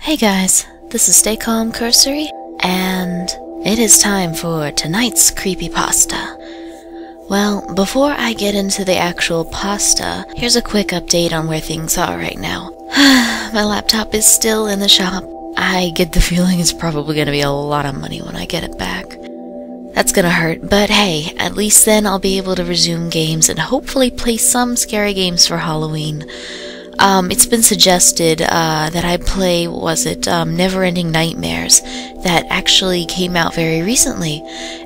Hey guys, this is Stay Calm Cursory, and it is time for tonight's creepypasta. Well, before I get into the actual pasta, here's a quick update on where things are right now. My laptop is still in the shop. I get the feeling it's probably going to be a lot of money when I get it back. That's gonna hurt, but hey, at least then I'll be able to resume games and hopefully play some scary games for Halloween. It's been suggested that I play, Never-Ending Nightmares, that actually came out very recently,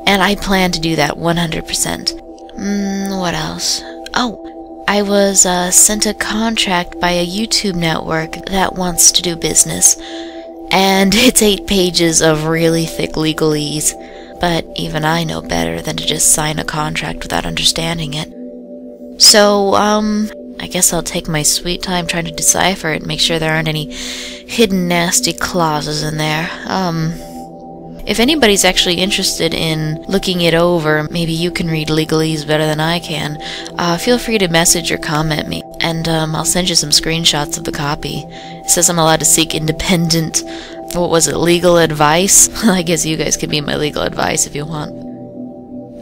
and I plan to do that 100%. What else? Oh, I was sent a contract by a YouTube network that wants to do business, and it's 8 pages of really thick legalese, but even I know better than to just sign a contract without understanding it. So, I guess I'll take my sweet time trying to decipher it and make sure there aren't any hidden nasty clauses in there. If anybody's actually interested in looking it over, maybe you can read legalese better than I can, feel free to message or comment me, and I'll send you some screenshots of the copy. It says I'm allowed to seek independent, legal advice? I guess you guys can be my legal advice if you want.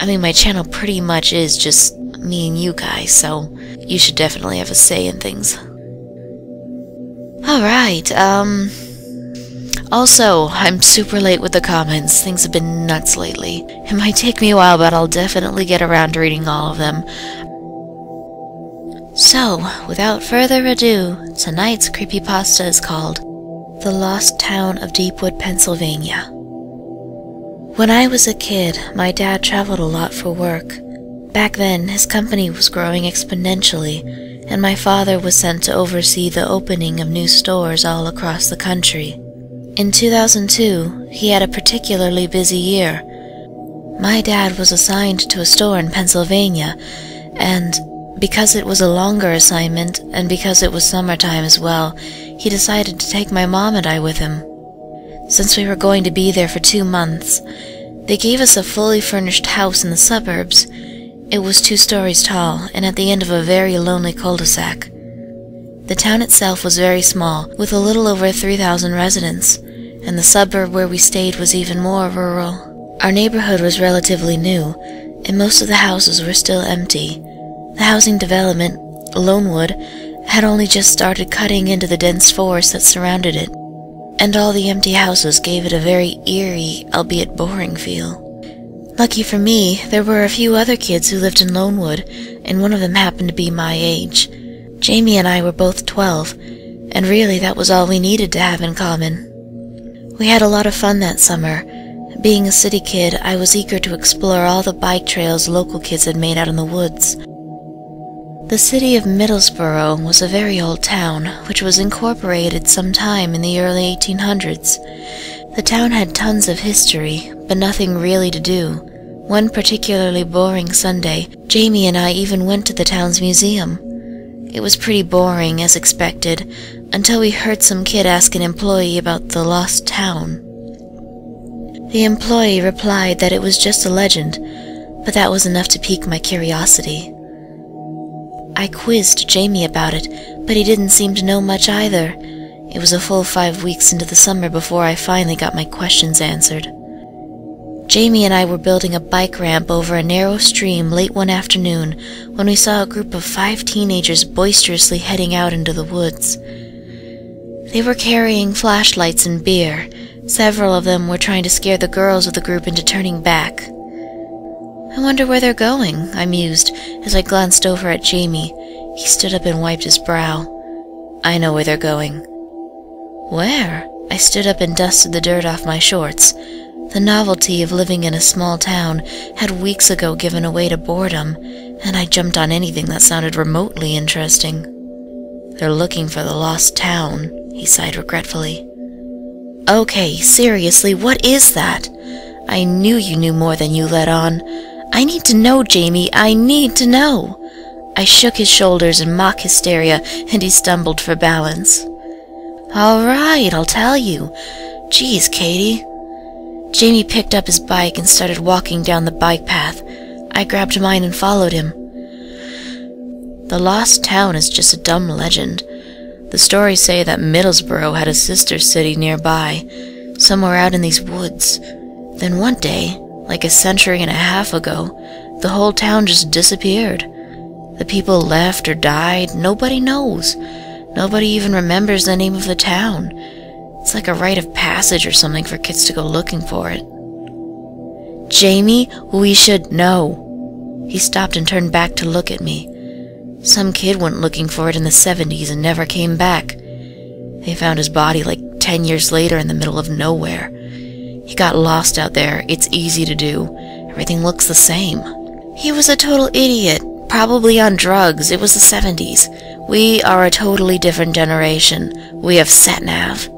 I mean, my channel pretty much is just me and you guys, so you should definitely have a say in things. Alright, also, I'm super late with the comments. Things have been nuts lately. It might take me a while, but I'll definitely get around to reading all of them. So, without further ado, tonight's creepypasta is called The Lost Town of Deepwood, Pennsylvania. When I was a kid, my dad traveled a lot for work. Back then, his company was growing exponentially, and my father was sent to oversee the opening of new stores all across the country. In 2002, he had a particularly busy year. My dad was assigned to a store in Pennsylvania, and because it was a longer assignment, and because it was summertime as well, he decided to take my mom and I with him. Since we were going to be there for 2 months, they gave us a fully furnished house in the suburbs. It was 2 stories tall, and at the end of a very lonely cul-de-sac. The town itself was very small, with a little over 3,000 residents, and the suburb where we stayed was even more rural. Our neighborhood was relatively new, and most of the houses were still empty. The housing development, Lonewood, had only just started cutting into the dense forest that surrounded it, and all the empty houses gave it a very eerie, albeit boring feel. Lucky for me, there were a few other kids who lived in Lonewood, and one of them happened to be my age. Jamie and I were both 12, and really that was all we needed to have in common. We had a lot of fun that summer. Being a city kid, I was eager to explore all the bike trails local kids had made out in the woods. The city of Middlesboro was a very old town, which was incorporated sometime in the early 1800s. The town had tons of history, but nothing really to do. One particularly boring Sunday, Jamie and I even went to the town's museum. It was pretty boring, as expected, until we heard some kid ask an employee about the lost town. The employee replied that it was just a legend, but that was enough to pique my curiosity. I quizzed Jamie about it, but he didn't seem to know much either. It was a full 5 weeks into the summer before I finally got my questions answered. Jamie and I were building a bike ramp over a narrow stream late one afternoon when we saw a group of 5 teenagers boisterously heading out into the woods. They were carrying flashlights and beer. Several of them were trying to scare the girls of the group into turning back. I wonder where they're going, I mused as I glanced over at Jamie. He stood up and wiped his brow. I know where they're going. Where? I stood up and dusted the dirt off my shorts. The novelty of living in a small town had weeks ago given way to boredom, and I jumped on anything that sounded remotely interesting. They're looking for the lost town, he sighed regretfully. Okay, seriously, what is that? I knew you knew more than you let on. I need to know, Jamie, I need to know. I shook his shoulders in mock hysteria, and he stumbled for balance. All right, I'll tell you. Geez, Katie. Jamie picked up his bike and started walking down the bike path. I grabbed mine and followed him. The lost town is just a dumb legend. The stories say that Middlesbrough had a sister city nearby, somewhere out in these woods. Then one day, like a century and a half ago, the whole town just disappeared. The people left or died, nobody knows. Nobody even remembers the name of the town. It's like a rite of passage or something for kids to go looking for it. Jamie, we should know. He stopped and turned back to look at me. Some kid went looking for it in the 70s and never came back. They found his body like 10 years later in the middle of nowhere. He got lost out there. It's easy to do. Everything looks the same. He was a total idiot, probably on drugs. It was the 70s. We are a totally different generation. We have sat-nav.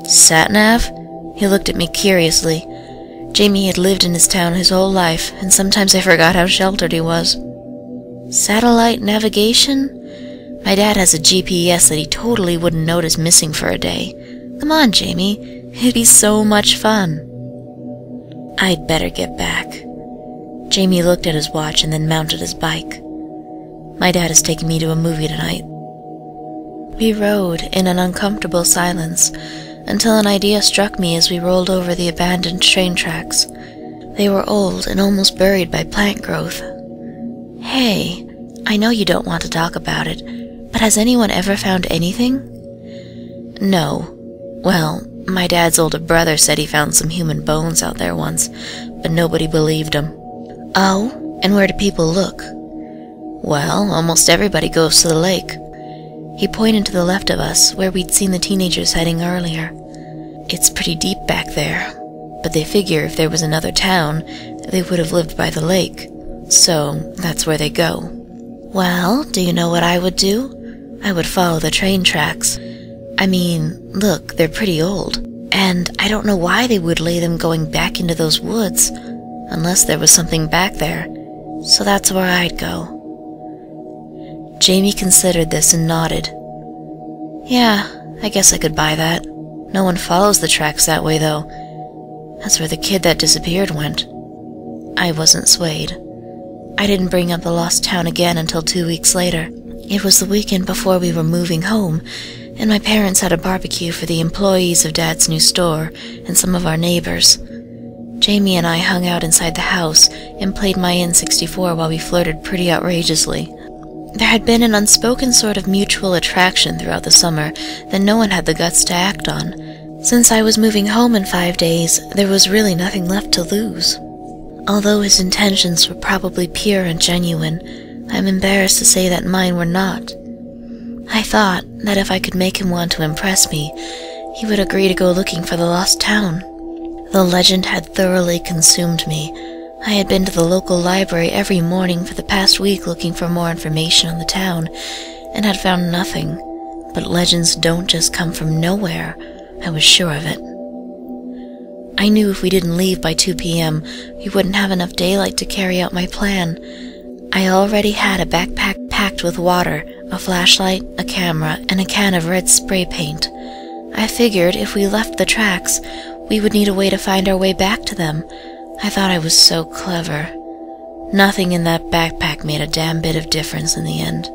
Sat-nav? He looked at me curiously. Jamie had lived in his town his whole life, and sometimes I forgot how sheltered he was. Satellite navigation? My dad has a GPS that he totally wouldn't notice missing for a day. Come on, Jamie. It'd be so much fun. I'd better get back. Jamie looked at his watch and then mounted his bike. My dad is taking me to a movie tonight. We rode in an uncomfortable silence until an idea struck me as we rolled over the abandoned train tracks. They were old and almost buried by plant growth. Hey, I know you don't want to talk about it, but has anyone ever found anything? No. Well, my dad's older brother said he found some human bones out there once, but nobody believed him. Oh, and where do people look? Well, almost everybody goes to the lake. He pointed to the left of us, where we'd seen the teenagers heading earlier. It's pretty deep back there, but they figure if there was another town, they would have lived by the lake. So, that's where they go. Well, do you know what I would do? I would follow the train tracks. I mean, look, they're pretty old, and I don't know why they would lay them going back into those woods, unless there was something back there. So that's where I'd go. Jamie considered this and nodded. Yeah, I guess I could buy that. No one follows the tracks that way, though. That's where the kid that disappeared went. I wasn't swayed. I didn't bring up the lost town again until 2 weeks later. It was the weekend before we were moving home, and my parents had a barbecue for the employees of Dad's new store and some of our neighbors. Jamie and I hung out inside the house and played my N64 while we flirted pretty outrageously. There had been an unspoken sort of mutual attraction throughout the summer that no one had the guts to act on. Since I was moving home in 5 days, there was really nothing left to lose. Although his intentions were probably pure and genuine, I'm embarrassed to say that mine were not. I thought that if I could make him want to impress me, he would agree to go looking for the lost town. The legend had thoroughly consumed me. I had been to the local library every morning for the past week looking for more information on the town, and had found nothing. But legends don't just come from nowhere. I was sure of it. I knew if we didn't leave by 2 p.m., we wouldn't have enough daylight to carry out my plan. I already had a backpack packed with water, a flashlight, a camera, and a can of red spray paint. I figured if we left the tracks, we would need a way to find our way back to them. I thought I was so clever. Nothing in that backpack made a damn bit of difference in the end.